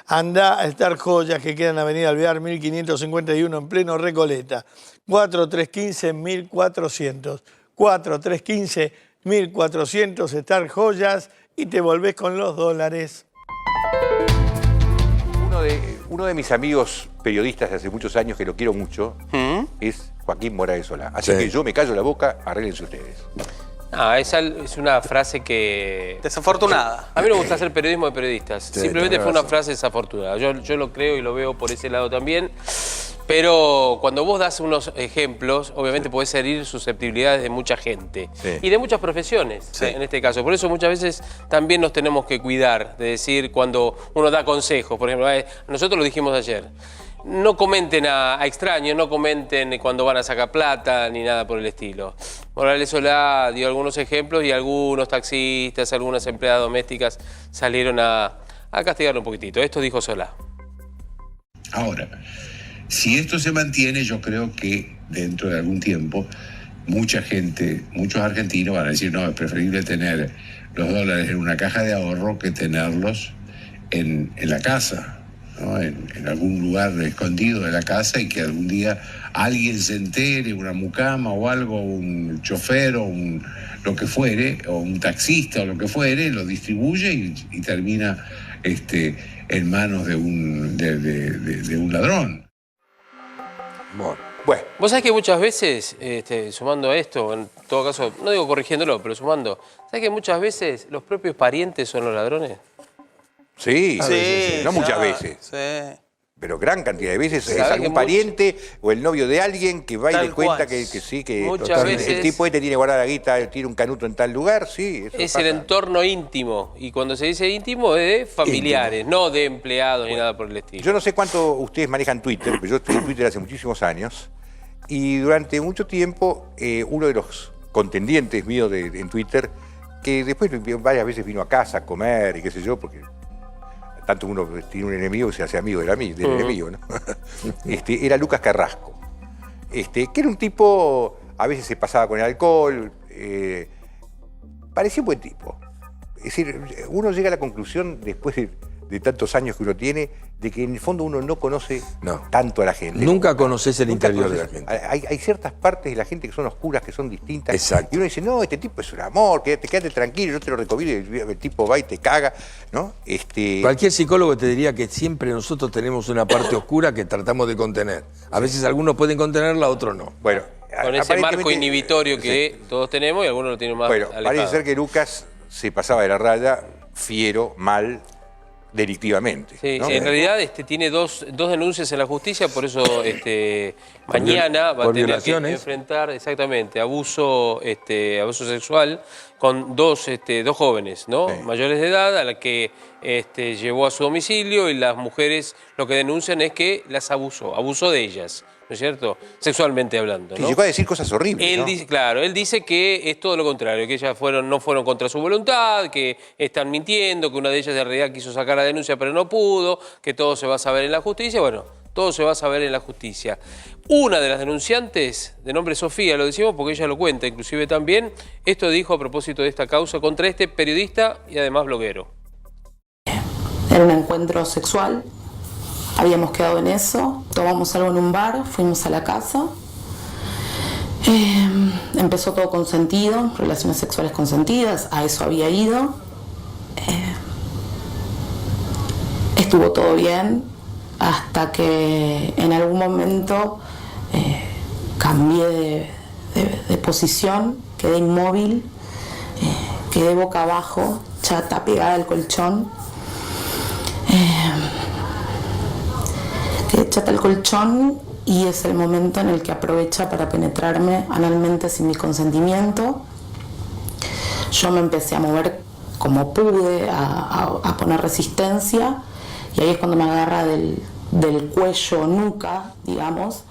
Andá a Star Joyas, que queda en Avenida Alvear 1551, en pleno Recoleta. 4315-1400. 4315-1400, Star Joyas, y te volvés con los dólares. Uno de mis amigos periodistas de hace muchos años, que lo quiero mucho, es Joaquín Morales Solá. Así que yo me callo la boca, arréglense ustedes. Esa es una frase que... Desafortunada. A mí me gusta hacer periodismo de periodistas. Simplemente fue una frase desafortunada. Yo lo creo y lo veo por ese lado también. Pero cuando vos das unos ejemplos, obviamente podés herir susceptibilidades de mucha gente. Y de muchas profesiones, en este caso. Por eso muchas veces también nos tenemos que cuidar de decir cuando uno da consejos. Por ejemplo, nosotros lo dijimos ayer. No comenten a extraños, no comenten cuando van a sacar plata, ni nada por el estilo. Morales Solá dio algunos ejemplos y algunos taxistas, algunas empleadas domésticas salieron a castigarlo un poquitito. Esto dijo Solá. Ahora, si esto se mantiene, yo creo que dentro de algún tiempo, mucha gente, muchos argentinos van a decir, no, es preferible tener los dólares en una caja de ahorro que tenerlos en la casa. ¿No? En algún lugar escondido de la casa y que algún día alguien se entere, una mucama o algo, un chofer o lo que fuere, o un taxista o lo que fuere, lo distribuye y termina en manos de un ladrón. Bueno. Vos sabés que muchas veces, sumando a esto, en todo caso, no digo corrigiéndolo, pero sumando, ¿sabés que muchas veces los propios parientes son los ladrones? Sí, no muchas veces. Sí. Pero gran cantidad de veces es algún pariente o el novio de alguien que va y le cuenta que sí, que muchas veces el tipo tiene guardada la guita, tiene un canuto en tal lugar, sí. Eso es pasa. el entorno íntimo. Y cuando se dice íntimo es de familiares, no de empleados ni nada por el estilo. Yo no sé cuánto ustedes manejan Twitter, pero yo estoy en Twitter hace muchísimos años. Y durante mucho tiempo, uno de los contendientes míos en Twitter, que después varias veces vino a casa a comer y qué sé yo, porque tanto uno tiene un enemigo que se hace amigo del enemigo, ¿no? Era Lucas Carrasco, que era un tipo, a veces se pasaba con el alcohol, parecía un buen tipo. Es decir, uno llega a la conclusión, después de tantos años que uno tiene, de que en el fondo uno no conoce tanto a la gente. Nunca conoces el interior de la gente. Hay ciertas partes de la gente que son oscuras, que son distintas. Exacto. Y uno dice, no, este tipo es un amor, quédate tranquilo, yo te lo recomiendo, y el tipo va y te caga, ¿no? Cualquier psicólogo te diría que siempre nosotros tenemos una parte oscura que tratamos de contener. A veces algunos pueden contenerla, otros no. Bueno, con ese marco inhibitorio que todos tenemos y algunos lo tienen más alejado. Parece ser que Lucas se pasaba de la raya, fiero, mal, delictivamente. Sí, ¿no? en realidad tiene dos denuncias en la justicia, por eso mañana va a tener que enfrentar exactamente abuso sexual con dos jóvenes, ¿no? Mayores de edad, a la que llevó a su domicilio, y las mujeres lo que denuncian es que las abusó de ellas, ¿no es cierto? Sexualmente hablando, ¿no? Y llegó a decir cosas horribles, Él ¿no? dice, claro, él dice que es todo lo contrario, que ellas no fueron contra su voluntad, que están mintiendo, que una de ellas en realidad quiso sacar la denuncia pero no pudo, que todo se va a saber en la justicia. Bueno, todo se va a saber en la justicia. Una de las denunciantes, de nombre Sofía, lo decimos porque ella lo cuenta, inclusive también, esto dijo a propósito de esta causa contra este periodista y además bloguero. Era un encuentro sexual. Habíamos quedado en eso, tomamos algo en un bar, fuimos a la casa. Empezó todo consentido, relaciones sexuales consentidas, a eso había ido. Estuvo todo bien hasta que en algún momento cambié de posición, quedé inmóvil, quedé boca abajo, chata, pegada al colchón. Quedé chata al colchón y es el momento en el que aprovecha para penetrarme analmente sin mi consentimiento. Yo me empecé a mover como pude, a poner resistencia, y ahí es cuando me agarra del cuello, nuca, digamos.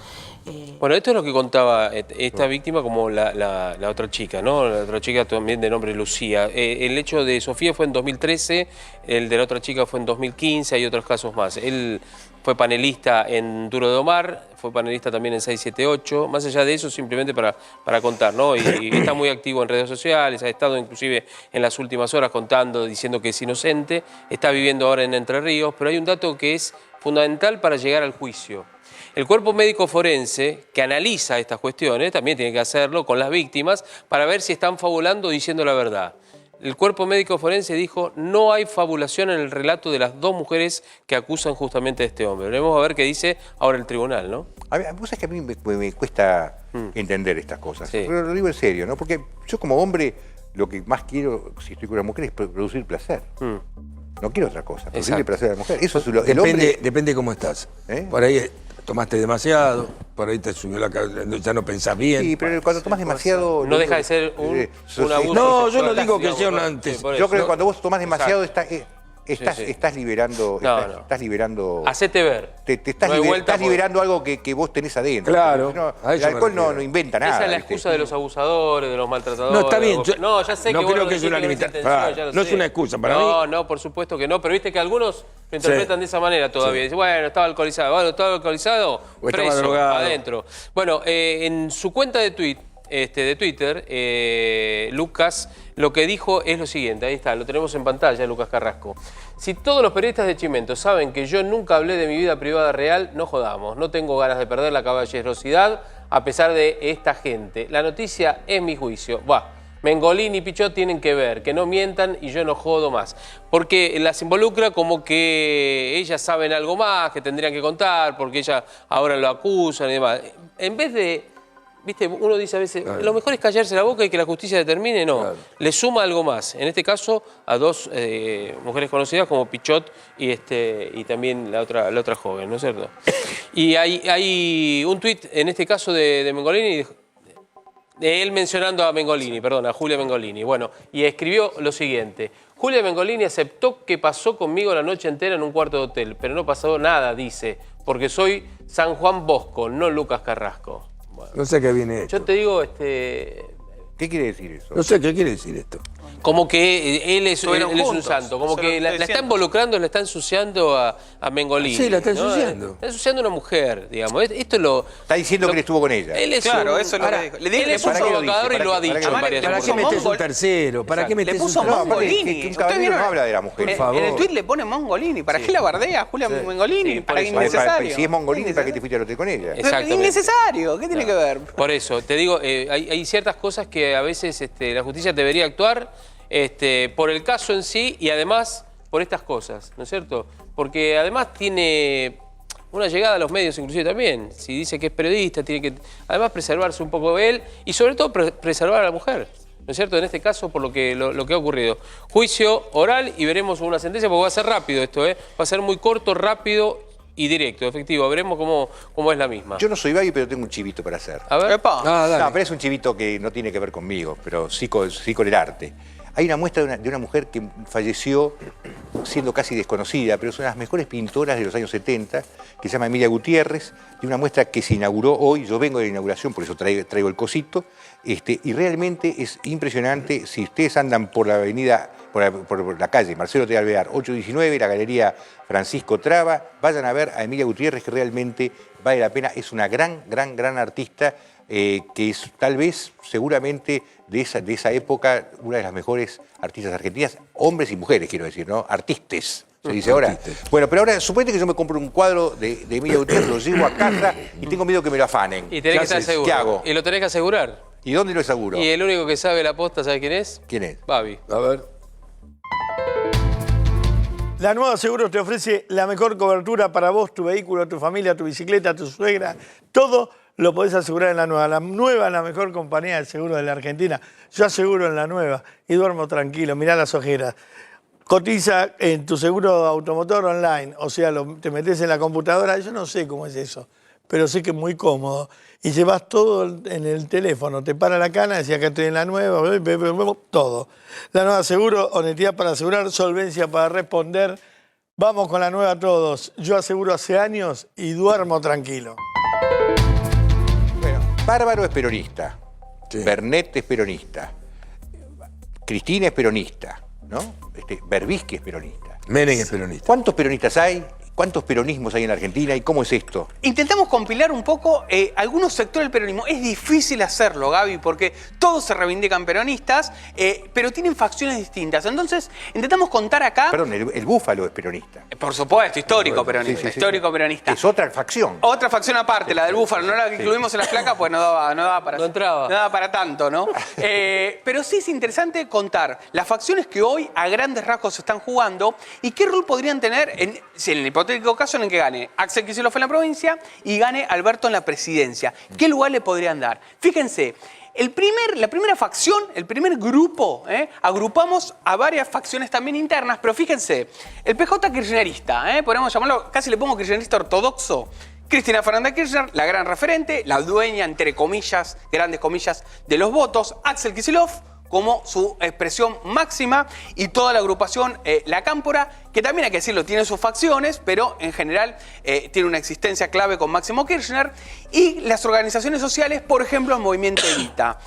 Bueno, esto es lo que contaba esta víctima como la otra chica, ¿no? La otra chica también de nombre Lucía. El hecho de Sofía fue en 2013, el de la otra chica fue en 2015, hay otros casos más. Él fue panelista en Duro de Domar, fue panelista también en 678. Más allá de eso, simplemente para contar, ¿no? Y está muy activo en redes sociales, ha estado inclusive en las últimas horas contando, diciendo que es inocente, está viviendo ahora en Entre Ríos, pero hay un dato que es fundamental para llegar al juicio. El cuerpo médico forense, que analiza estas cuestiones, también tiene que hacerlo con las víctimas para ver si están fabulando o diciendo la verdad. El cuerpo médico forense dijo, no hay fabulación en el relato de las dos mujeres que acusan justamente a este hombre. Veremos a ver qué dice ahora el tribunal, ¿no? A ver, vos sabés que a mí me cuesta entender estas cosas. Sí. Pero lo digo en serio, ¿no? Porque yo como hombre, lo que más quiero, si estoy con una mujer, es producir placer. No quiero otra cosa, producir el placer a la mujer. Eso es el hombre... Depende cómo estás. Por ahí tomaste demasiado, por ahí te subió la cabeza, ya no pensás bien. Sí, pero cuando tomas demasiado... No deja de ser un abuso. No, yo no sexual, digo que sea un digamos, antes. Yo creo que cuando vos tomás demasiado Exacto. estás liberando... No. Estás liberando... Hacete ver. Te estás, No hay vuelta estás liberando algo que vos tenés adentro. Claro, No, a el eso me alcohol no refiero. inventa nada. Esa es la ¿viste? excusa de los abusadores, de los maltratadores. No, está bien. No, ya sé no que creo vos que es decís una que no limitación. intención, ya lo No sé. es una excusa para no, mí. No, por supuesto que no. Pero viste que algunos lo interpretan de esa manera todavía. Sí. Dicen, bueno, estaba alcoholizado. Bueno, estaba alcoholizado, O estaba preso, drogado. adentro. Bueno, en su cuenta de Twitter, Lucas lo que dijo es lo siguiente, ahí está, lo tenemos en pantalla, Lucas Carrasco. Si todos los periodistas de Chimento saben que yo nunca hablé de mi vida privada real, no jodamos, no tengo ganas de perder la caballerosidad a pesar de esta gente. La noticia es mi juicio. Buah. Mengolini y Pichot tienen que ver, que no mientan y yo no jodo más. Porque las involucra como que ellas saben algo más, que tendrían que contar, porque ellas ahora lo acusan y demás. En vez de, viste, uno dice a veces, lo mejor es callarse la boca y que la justicia determine, no. Claro. Le suma algo más. En este caso, a dos mujeres conocidas como Pichot y también la otra joven, ¿no es cierto? Y hay un tuit, en este caso de Mengolini, de él mencionando a Mengolini, perdón, a Julia Mengolini. Bueno, y escribió lo siguiente. Julia Mengolini aceptó que pasó conmigo la noche entera en un cuarto de hotel, pero no pasó nada, dice, porque soy San Juan Bosco, no Lucas Carrasco. Bueno, no sé qué viene esto. Yo te digo, ¿Qué quiere decir eso? No sé qué quiere decir esto. Como que él es un santo, como que la está diciendo. Involucrando, la está ensuciando a Mengolini. Sí, la está ensuciando. ¿no? Está ensuciando a una mujer, digamos. Esto es lo... Está diciendo que él estuvo con ella. Él es Claro, eso es lo que dijo. Él es un provocador y lo ha dicho. ¿Para qué metes un tercero? ¿Para qué metes Le puso un tercero? Mengolini. Un caballero no habla de la mujer. Por favor. En el tuit le pone Mengolini. ¿Para qué la bardea Julia Mengolini? Sí, para por eso. innecesario. Si es Mengolini, ¿para qué te fuiste al hotel con ella? Exactamente. Innecesario. ¿Qué tiene que ver? Por eso, te digo, hay ciertas cosas que a veces la justicia debería actuar por el caso en sí y además por estas cosas, ¿no es cierto? Porque además tiene una llegada a los medios inclusive también. Si dice que es periodista, tiene que además preservarse un poco él y sobre todo preservar a la mujer, ¿no es cierto? En este caso, por lo que ha ocurrido. Juicio oral y veremos una sentencia, porque va a ser rápido esto, va a ser muy corto, rápido y directo, efectivo. Veremos cómo es la misma. Yo no soy Babi, pero tengo un chivito para hacer. A ver. No, pero es un chivito que no tiene que ver conmigo, pero sí con el arte. Hay una muestra de una mujer que falleció siendo casi desconocida, pero es una de las mejores pintoras de los años 70, que se llama Emilia Gutiérrez, de una muestra que se inauguró hoy. Yo vengo de la inauguración, por eso traigo el cosito, y realmente es impresionante. Si ustedes andan por la avenida, por la calle Marcelo T. Alvear, 819, la Galería Francisco Traba, vayan a ver a Emilia Gutiérrez, que realmente vale la pena. Es una gran artista, que es tal vez, seguramente, de esa época, una de las mejores artistas argentinas, hombres y mujeres, quiero decir, ¿no? Artistes, se dice ahora. Artistes. Bueno, pero ahora, suponete que yo me compro un cuadro de Emilia Gutiérrez, lo llevo a casa y tengo miedo que me lo afanen. Y tenés que estar seguro. ¿Qué hago? Y lo tenés que asegurar. ¿Y dónde lo aseguro? Y el único que sabe la posta, ¿sabe quién es? ¿Quién es? Babi. A ver. La Nueva Seguros te ofrece la mejor cobertura para vos, tu vehículo, tu familia, tu bicicleta, tu suegra. Todo lo podés asegurar en La Nueva. La Nueva es la mejor compañía de seguros de la Argentina. Yo aseguro en La Nueva y duermo tranquilo. Mirá las ojeras. Cotiza en tu seguro automotor online. O sea, te metés en la computadora. Yo no sé cómo es eso, pero sé que es muy cómodo. Y llevas todo en el teléfono. Te para la cana, decía que estoy en La Nueva, todo. La Nueva Seguro, honestidad para asegurar, solvencia para responder. Vamos con La Nueva todos. Yo aseguro hace años y duermo tranquilo. Bueno, Bárbaro es peronista. Sí. Bernet es peronista. Cristina es peronista, ¿no? Berbisky es peronista. Menem es peronista. ¿Cuántos peronistas hay? ¿Cuántos peronismos hay en la Argentina y cómo es esto? Intentamos compilar un poco algunos sectores del peronismo. Es difícil hacerlo, Gaby, porque todos se reivindican peronistas, pero tienen facciones distintas. Entonces, intentamos contar acá... Perdón, el Búfalo es peronista. Por supuesto, histórico peronista, Sí, sí, sí. histórico peronista. Es otra facción. Otra facción aparte, la del Búfalo, no la que incluimos en las placas, pues no daba para... No entraba. No daba para tanto, ¿no? Pero sí es interesante contar las facciones que hoy a grandes rasgos se están jugando y qué rol podrían tener en el hipotético caso en el que gane Axel Kicillof en la provincia y gane Alberto en la presidencia. ¿Qué lugar le podrían dar? Fíjense, la primera facción, el primer grupo, agrupamos a varias facciones también internas, pero fíjense, el PJ kirchnerista, podemos llamarlo, casi le pongo kirchnerista ortodoxo, Cristina Fernández de Kirchner, la gran referente, la dueña, entre comillas, grandes comillas, de los votos. Axel Kicillof como su expresión máxima y toda la agrupación La Cámpora, que también hay que decirlo, tiene sus facciones, pero en general tiene una existencia clave con Máximo Kirchner. Y las organizaciones sociales, por ejemplo, el Movimiento Evita.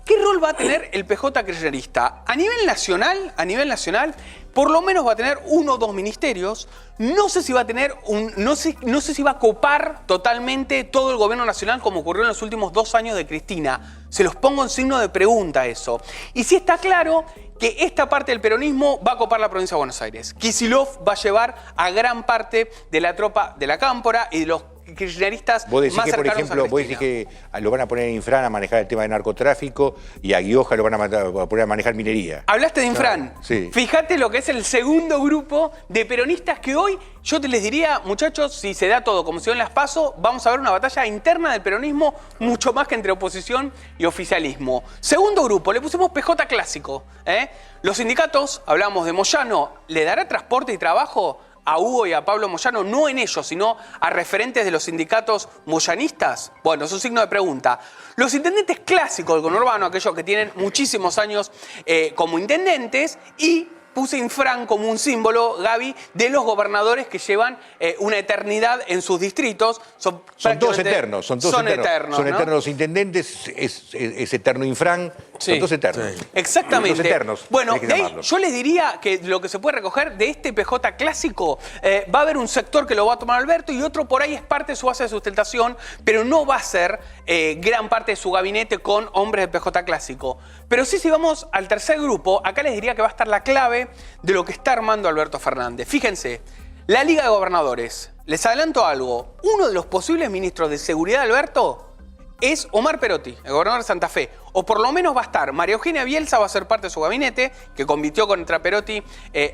¿Qué rol va a tener el PJ kirchnerista? A nivel nacional, por lo menos va a tener 1 o 2 ministerios. No sé si va a tener no sé si va a copar totalmente todo el gobierno nacional como ocurrió en los últimos 2 años de Cristina. Se los pongo en signo de pregunta eso. Y sí está claro que esta parte del peronismo va a copar la provincia de Buenos Aires. Kicillof va a llevar a gran parte de la tropa de La Cámpora y de los kirchneristas vos decís más que, por cercanos ejemplo, a vos decís Cristina. que lo van a poner en Infran a manejar el tema de narcotráfico y a Guioja lo van a poner a manejar minería. Hablaste de Infran. Sí. Fíjate lo que es el segundo grupo de peronistas que hoy, yo te les diría, muchachos, si se da todo como se dio en las PASO, vamos a ver una batalla interna del peronismo mucho más que entre oposición y oficialismo. Segundo grupo, le pusimos PJ clásico. Los sindicatos, hablamos de Moyano, ¿le dará transporte y trabajo a Hugo y a Pablo Moyano, no en ellos, sino a referentes de los sindicatos moyanistas? Bueno, es un signo de pregunta. Los intendentes clásicos del conurbano, aquellos que tienen muchísimos años como intendentes, y puse Infran como un símbolo, Gaby, de los gobernadores que llevan una eternidad en sus distritos. Son todos eternos. Son eternos los intendentes, es eterno Infran, son todos eternos. Sí. Exactamente. Los eternos, bueno, hay que de ahí, llamarlos. yo les diría que lo que se puede recoger de este PJ clásico, va a haber un sector que lo va a tomar Alberto y otro por ahí es parte de su base de sustentación, pero no va a ser gran parte de su gabinete con hombres de PJ clásico. Pero sí, si vamos al tercer grupo, acá les diría que va a estar la clave de lo que está armando Alberto Fernández. Fíjense, la Liga de Gobernadores. Les adelanto algo. Uno de los posibles ministros de Seguridad de Alberto es Omar Perotti, el gobernador de Santa Fe. O por lo menos va a estar María Eugenia Bielsa, va a ser parte de su gabinete, que compitió contra Perotti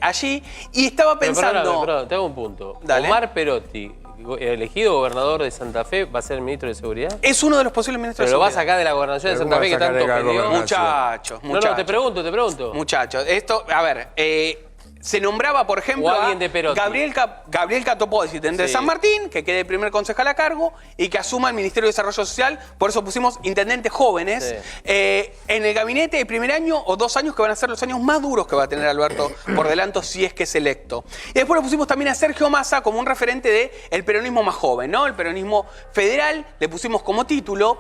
allí. Y estaba pensando... Pero, te hago un punto. Dale. Omar Perotti, elegido gobernador de Santa Fe, ¿va a ser ministro de Seguridad? Es uno de los posibles ministros de Pero lo va a Seguridad. sacar de la gobernación de Santa Fe que tanto peleó. Muchachos. No, te pregunto. Muchachos, esto, a ver, se nombraba, por ejemplo, O alguien de Perotti. Gabriel Catopodis, intendente de San Martín, que quede primer concejal a cargo y que asuma el Ministerio de Desarrollo Social. Por eso pusimos intendentes jóvenes. En el gabinete de primer año o 2 años, que van a ser los años más duros que va a tener Alberto por delante si es que es electo. Y después le pusimos también a Sergio Massa como un referente del peronismo más joven, ¿no? El peronismo federal, le pusimos como título.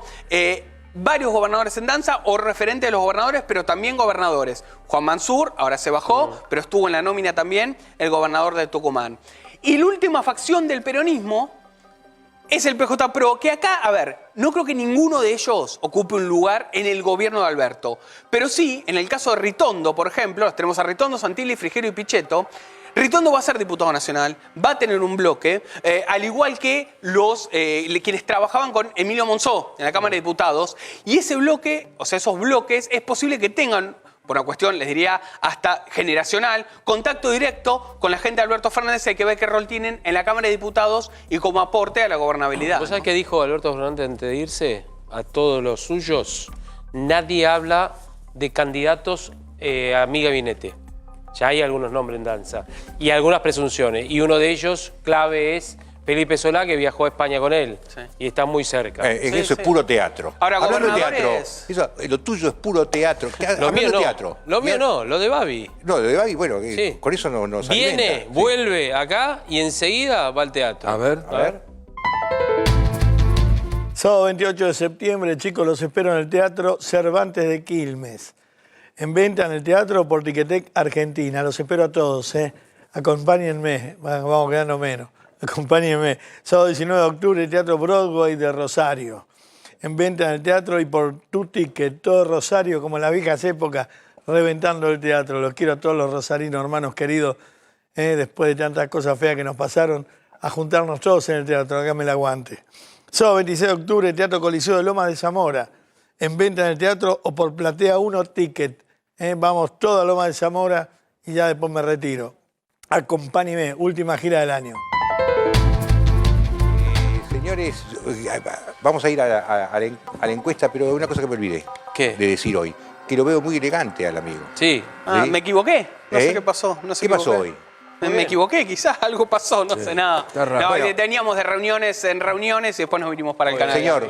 Varios gobernadores en danza o referentes de los gobernadores, pero también gobernadores. Juan Mansur, ahora se bajó, pero estuvo en la nómina también el gobernador de Tucumán. Y la última facción del peronismo es el PJ Pro, que acá, a ver, no creo que ninguno de ellos ocupe un lugar en el gobierno de Alberto. Pero sí, en el caso de Ritondo, por ejemplo, tenemos a Ritondo, Santilli, Frigerio y Pichetto. Ritondo va a ser diputado nacional, va a tener un bloque, al igual que quienes trabajaban con Emilio Monzó en la Cámara de Diputados. Y ese bloque, o sea, esos bloques, es posible que tengan, por una cuestión, les diría, hasta generacional, contacto directo con la gente de Alberto Fernández. Hay que ver qué rol tienen en la Cámara de Diputados y como aporte a la gobernabilidad. ¿Vos sabés qué dijo Alberto Fernández antes de irse? A todos los suyos, nadie habla de candidatos a mi gabinete. Ya hay algunos nombres en danza y algunas presunciones. Y uno de ellos, clave, es Felipe Solá, que viajó a España con él. Sí. Y está muy cerca. Eso es puro teatro. Ahora, hablando de teatro, gobernadores... lo tuyo es puro teatro. Lo mío no. Teatro. Lo mío no, lo de Babi. No, lo de Babi, bueno, con eso nos viene, alimenta. vuelve acá y enseguida va al teatro. A ver. Sábado 28 de septiembre, chicos, los espero en el Teatro Cervantes de Quilmes. En venta en el teatro por Ticketek Argentina. Los espero a todos, Acompáñenme, vamos quedando menos. Acompáñenme. Sábado 19 de octubre, Teatro Broadway de Rosario. En venta en el teatro y por tu ticket, todo Rosario, como en las viejas épocas, reventando el teatro. Los quiero a todos los rosarinos, hermanos queridos, después de tantas cosas feas que nos pasaron, a juntarnos todos en el teatro. Acá me la aguante. Sábado 26 de octubre, Teatro Coliseo de Lomas de Zamora. En venta en el teatro o por Platea 1 Ticket. Vamos toda a Loma de Zamora y ya después me retiro. Acompáñeme, última gira del año. Señores, vamos a ir a la encuesta, pero una cosa que me olvidé de decir hoy, que lo veo muy elegante al amigo. Sí. ¿Me equivoqué? No sé qué pasó. ¿Qué pasó hoy? Me equivoqué, quizás algo pasó, no sé nada. Está raro. No, Bueno. teníamos de reuniones en reuniones y después nos vinimos para el canal. Señor.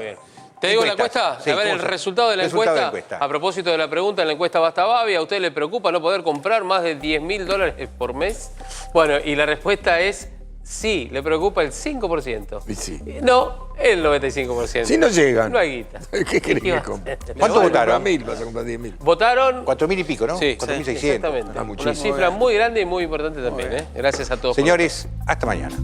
¿Te digo la encuesta? Sí, a ver, el ¿cómo se- resultado de la resultado de la encuesta. encuesta. A propósito de la pregunta, en la encuesta Basta Babi, ¿a usted le preocupa no poder comprar más de $10.000 por mes? Bueno, y la respuesta es sí, le preocupa el 5%. Y sí. No, el 95%. Si no llegan. No hay guita. ¿Qué querés ¿Qué que vas a compre? hacer? ¿Cuánto Bueno, votaron? 1000, vas a comprar 10.000. Votaron 4.000 y pico, ¿no? Sí, 4.600. exactamente. Ah, muchísimo. Una cifra muy grande y muy importante también. Gracias a todos. Señores, hasta mañana.